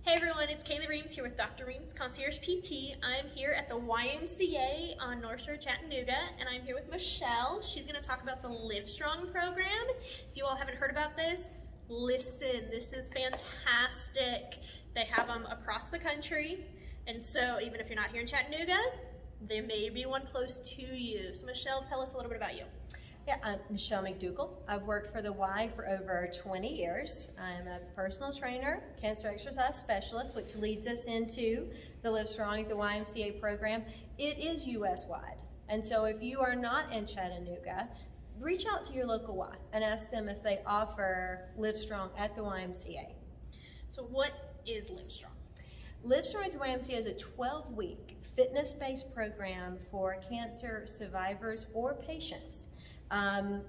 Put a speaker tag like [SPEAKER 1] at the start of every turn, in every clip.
[SPEAKER 1] Hey everyone, it's Kaylee Reams here with Dr. Reams Concierge PT. I'm here at the YMCA on North Shore, Chattanooga, and I'm here with Michelle. She's going to talk about the Livestrong program. If you all haven't heard about this, listen, this is fantastic. They have them across the country, and so even if you're not here in Chattanooga, there may be one close to you. So Michelle, tell us a little bit about you.
[SPEAKER 2] Yeah, I'm Michelle McDougall. I've worked for the Y for over 20 years. I'm a personal trainer, cancer exercise specialist, which leads us into the Livestrong, the YMCA program. It is US-wide. And so if you are not in Chattanooga, reach out to your local Y and ask them if they offer Livestrong at the YMCA.
[SPEAKER 1] So what is Livestrong?
[SPEAKER 2] Livestrong at the YMCA is a 12-week fitness-based program for cancer survivors or patients.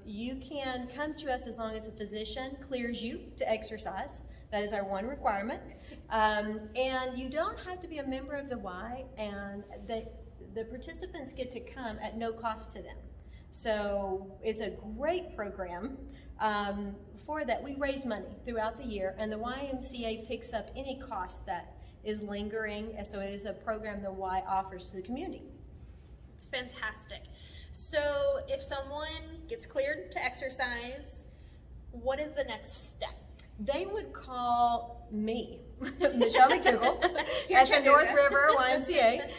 [SPEAKER 2] You can come to us as long as a physician clears you to exercise. That is our one requirement. And you don't have to be a member of the Y, and the participants get to come at no cost to them. So it's a great program. For that, we raise money throughout the year, and the YMCA picks up any cost that is lingering, and so it is a program the Y offers to the community.
[SPEAKER 1] It's fantastic. So if someone gets cleared to exercise, what is the next step?
[SPEAKER 2] They would call me, Michelle McDougall, at the North River YMCA,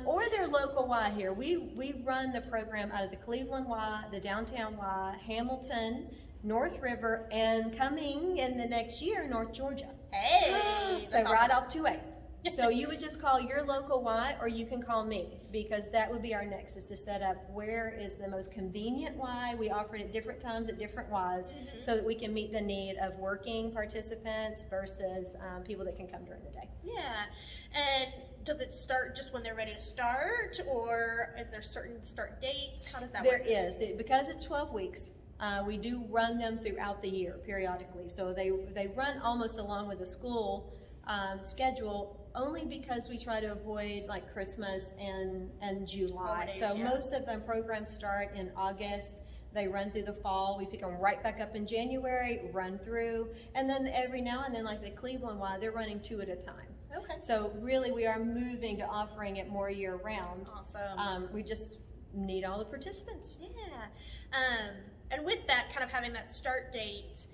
[SPEAKER 2] or their local Y here. We run the program out of the Cleveland Y, the downtown Y, Hamilton, North River, and coming in the next year, North Georgia.
[SPEAKER 1] Hey!
[SPEAKER 2] So right off 2A. So you would just call your local Y, or you can call me, because that would be our next, is to set up where is the most convenient Y. We offer it at different times at different Ys, so that we can meet the need of working participants versus people that can come during the day.
[SPEAKER 1] Yeah, and does it start just when they're ready to start, or is there certain start dates? How does that work?
[SPEAKER 2] There is, because it's 12 weeks. We do run them throughout the year periodically, so they run almost along with the school schedule, only because we try to avoid like Christmas and July.
[SPEAKER 1] Holidays,
[SPEAKER 2] so
[SPEAKER 1] yeah.
[SPEAKER 2] Most of them programs start in August. They run through the fall. We pick them right back up in January, run through, and then every now and then, like the Cleveland Y, they're running 2 at a time.
[SPEAKER 1] Okay.
[SPEAKER 2] So really, we are moving to offering it more year round.
[SPEAKER 1] Awesome.
[SPEAKER 2] We just need all the participants.
[SPEAKER 1] Yeah. And with that, kind of having that start date,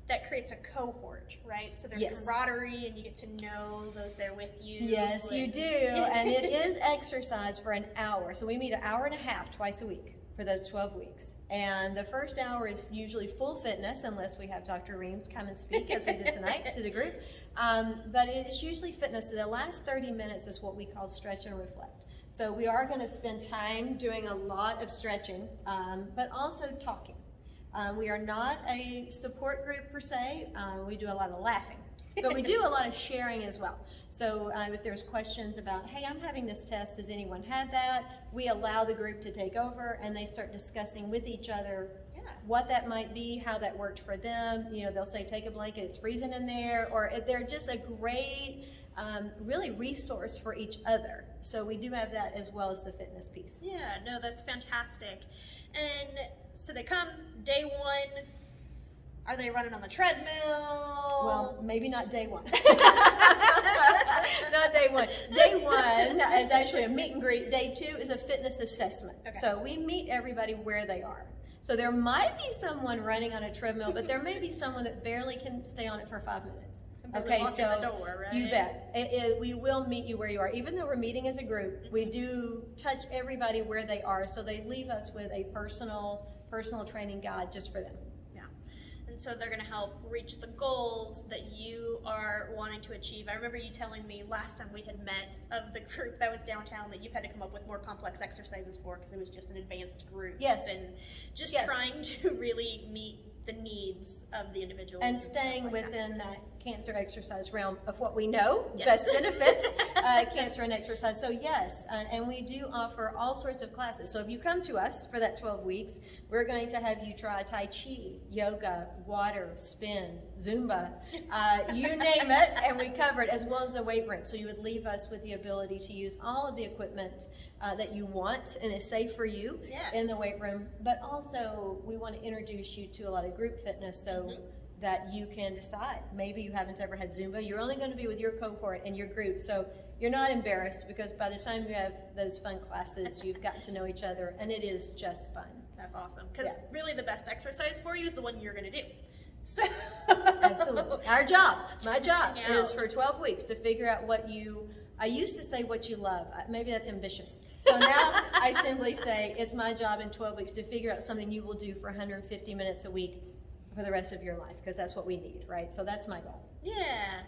[SPEAKER 1] that creates a cohort, right? So there's camaraderie, and you get to know those there with you.
[SPEAKER 2] Yes, you do. And it is exercise for an hour. So we meet an hour and a half twice a week for those 12 weeks. And the first hour is usually full fitness, unless we have Dr. Reams come and speak, as we did tonight, to the group. But it is usually fitness. So the last 30 minutes is what we call stretch and reflect. So we are going to spend time doing a lot of stretching, but also talking. We are not a support group per se. We do a lot of laughing, but we do a lot of sharing as well. So if there's questions about, hey, I'm having this test, has anyone had that? We allow the group to take over, and they start discussing with each other what that might be, how that worked for them. You know, they'll say, take a blanket, it's freezing in there, or they're just a great really resource for each other. So we do have that as well as the fitness piece.
[SPEAKER 1] Yeah, no, that's fantastic. And so they come day one. Are they running on the treadmill?
[SPEAKER 2] Well, maybe not day one. Not day one. Day one is actually a meet and greet. Day 2 is a fitness assessment. Okay. So we meet everybody where they are. So there might be someone running on a treadmill, but there may be someone that barely can stay on it for 5 minutes. Okay, so
[SPEAKER 1] the door, right?
[SPEAKER 2] You bet. We will meet you where you are. Even though we're meeting as a group, we do touch everybody where they are, so they leave us with a personal training guide just for them.
[SPEAKER 1] Yeah. And so they're going to help reach the goals that you are wanting to achieve. I remember you telling me last time we had met of the group that was downtown that you've had to come up with more complex exercises for, because it was just an advanced group.
[SPEAKER 2] Yes.
[SPEAKER 1] And just trying to really meet the needs of the individuals.
[SPEAKER 2] And staying within that cancer exercise realm of what we know best benefits cancer and exercise. So yes, and we do offer all sorts of classes. So if you come to us for that 12 weeks, we're going to have you try Tai Chi, yoga, water, spin, Zumba, you name it, and we cover it, as well as the weight room. So you would leave us with the ability to use all of the equipment that you want and is safe for you in the weight room. But also, we want to introduce you to a lot of group fitness. So that you can decide. Maybe you haven't ever had Zumba. You're only going to be with your cohort and your group, so you're not embarrassed, because by the time you have those fun classes, you've gotten to know each other, and it is just fun.
[SPEAKER 1] That's awesome, because
[SPEAKER 2] Yeah.
[SPEAKER 1] really the best exercise for you is the one you're going to do. So
[SPEAKER 2] Absolutely. Our job, my job,
[SPEAKER 1] Figuring
[SPEAKER 2] is
[SPEAKER 1] out.
[SPEAKER 2] for 12 weeks to figure out what you, I used to say what you love. Maybe that's ambitious. So now I simply say it's my job in 12 weeks to figure out something you will do for 150 minutes a week for the rest of your life, because that's what we need, right? So that's my goal.
[SPEAKER 1] Yeah.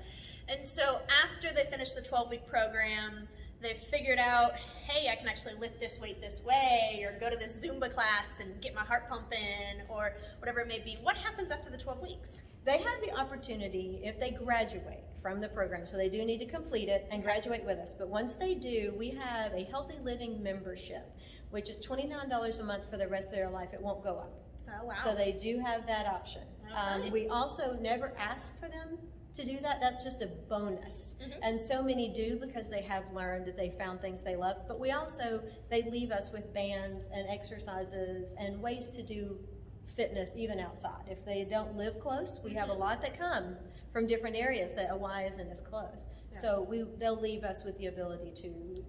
[SPEAKER 1] And so after they finish the 12-week program, they've figured out, hey, I can actually lift this weight this way, or go to this Zumba class and get my heart pumping, or whatever it may be. What happens after the 12 weeks?
[SPEAKER 2] They have the opportunity, if they graduate from the program, so they do need to complete it and graduate with us, but once they do, we have a Healthy Living membership, which is $29 a month for the rest of their life. It won't go up.
[SPEAKER 1] Oh, wow.
[SPEAKER 2] So they do have that option.
[SPEAKER 1] Okay.
[SPEAKER 2] We also never ask for them to do that. That's just a bonus.
[SPEAKER 1] Mhm.
[SPEAKER 2] And so many do, because they have learned that they found things they love. But we also, they leave us with bands and exercises and ways to do fitness even outside. If they don't live close, we have a lot that come from different areas that Y isn't as close.
[SPEAKER 1] Yeah.
[SPEAKER 2] So they'll leave us with the ability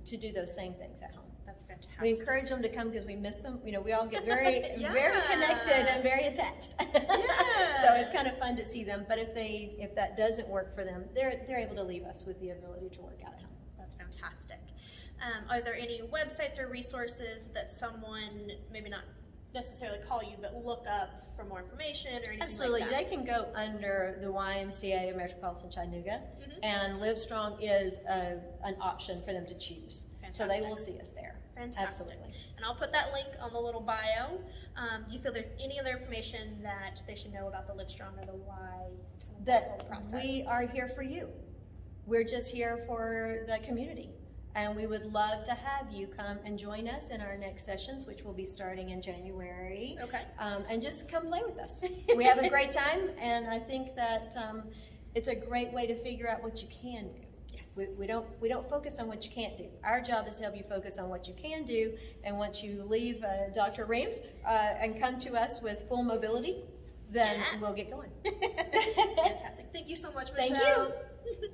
[SPEAKER 2] to do those same things at home.
[SPEAKER 1] That's fantastic.
[SPEAKER 2] We encourage them to come because we miss them. You know, we all get very,
[SPEAKER 1] Yeah.
[SPEAKER 2] very connected and very attached.
[SPEAKER 1] Yeah.
[SPEAKER 2] So it's kind of fun to see them. But if that doesn't work for them, they're able to leave us with the ability to work out at home.
[SPEAKER 1] That's fantastic. Are there any websites or resources that someone, maybe not necessarily call you, but look up for more information or anything
[SPEAKER 2] Absolutely.
[SPEAKER 1] like that?
[SPEAKER 2] They can go under the YMCA of Metropolitan Chattanooga,
[SPEAKER 1] Mhm.
[SPEAKER 2] and Livestrong is an option for them to choose. So they
[SPEAKER 1] Fantastic.
[SPEAKER 2] will see us there.
[SPEAKER 1] Fantastic.
[SPEAKER 2] Absolutely.
[SPEAKER 1] And I'll put that link on the little bio. Do you feel there's any other information that they should know about the Livestrong or the Y
[SPEAKER 2] That
[SPEAKER 1] whole process?
[SPEAKER 2] we are here for you. We're just here for the community. And we would love to have you come and join us in our next sessions, which will be starting in January.
[SPEAKER 1] Okay.
[SPEAKER 2] And just come play with us. We have a great time, and I think that it's a great way to figure out what you can do.
[SPEAKER 1] Yes.
[SPEAKER 2] We don't focus on what you can't do. Our job is to help you focus on what you can do, and once you leave Dr. Reams and come to us with full mobility, then
[SPEAKER 1] Yeah.
[SPEAKER 2] we'll get going.
[SPEAKER 1] Fantastic. Thank you so much,
[SPEAKER 2] Thank
[SPEAKER 1] Michelle.
[SPEAKER 2] you.